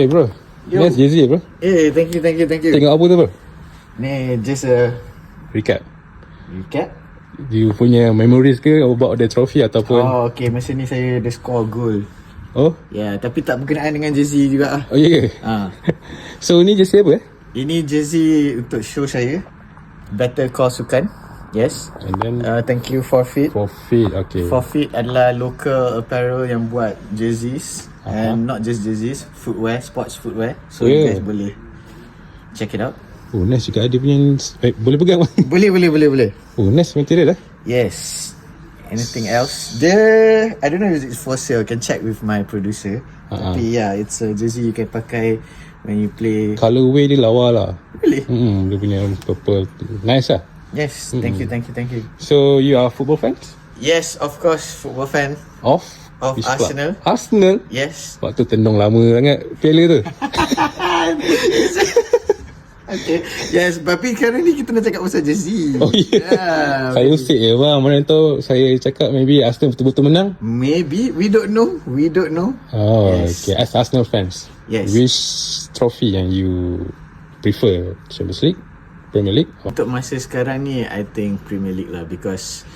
Eh bro, Yo. nice jersey bro. Thank you. Tengok apa tu bro? Ni just a Recap. recap. You punya memories ke about the trophy ataupun Oh, okay. Masa ni saya ada score goal. Oh? Ya, tapi tak berkenaan dengan jersey juga ah. Oh ya ke? So ni jersey apa Ini jersey untuk show saya. Better Call Sukan. Yes. And then Thank you Forfeit. Forfeit, okay. Forfeit adalah local apparel yang buat jerseys. And not just jerseys, footwear, sports footwear. So you guys boleh check it out. Oh nice juga dia punya boleh pegang. Boleh. Oh nice material lah. Yes. Anything else? I don't know if it's for sale. Can check with my producer. Tapi yeah, it's a jersey you can pakai when you play. Colorway dia lawa lah. Really? Dia punya purple nice lah. Yes. Thank you. So you are football fans? Yes, of course, football fan Of of which club? Arsenal. Arsenal? Yes. Waktu tendung lama sangat piala tu. Okay. Yes, tapi sekarang ni kita nak cakap pasal jersey. Oh yeah. Saya usik je bang. Mana tahu saya cakap maybe Arsenal betul-betul menang. Maybe. We don't know. Oh Yes. okay. As Arsenal fans, Yes. which trophy yang you prefer? Champions League? Premier League? Untuk masa sekarang ni, I think Premier League lah. Because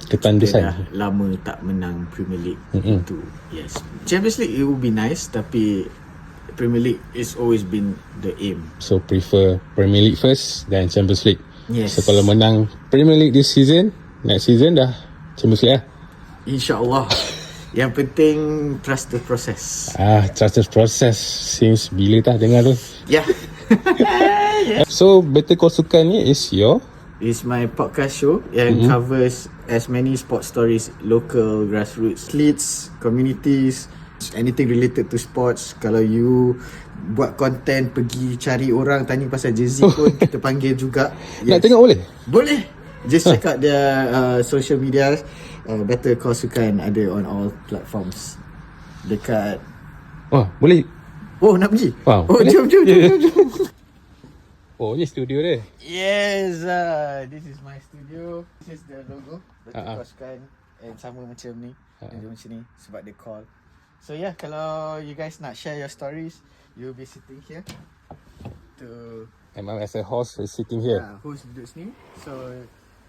Ketan kita desain. dah lama tak menang Premier League. Itu. Yes. Champions League it would be nice, tapi Premier League is always been the aim. So prefer Premier League first then Champions League. Yes. So kalau menang Premier League this season, next season dah Champions League lah. InsyaAllah. Yang penting trust the process. Trust the process. Since bila dah dengar tu. Yeah. So Better Call Sukan ni is your It's my podcast show yang covers as many sports stories, local, grassroots, athletes, communities, anything related to sports. Kalau you buat content, pergi cari orang tanya pasal jersey pun kita panggil juga. Nak tengok boleh? Boleh. Just check out their social media. Better Call Sukan ada on all platforms. Dekat Boleh. Oh, nak pergi? Wow. Oh, Boleh? jom. Oh ni studio dia. Yes, this is my studio. This is the logo. Betul koskan. And sama macam ni. Macam ni sebab dia call. So yeah, kalau you guys nak share your stories, you'll be sitting here to Memang as a host is sitting here. host duduk sini. So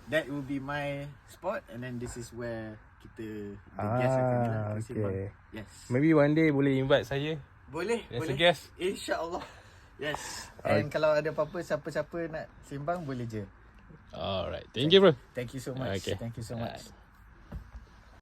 that will be my spot, and then this is where kita the guest akan okay. Yes. Maybe one day boleh invite saya. Boleh. As a guest. InsyaAllah. Yes. And kalau ada apa-apa, siapa-siapa nak sembang, boleh je. Alright. Thank you bro. Thank you so much. Okay. Thank you so much.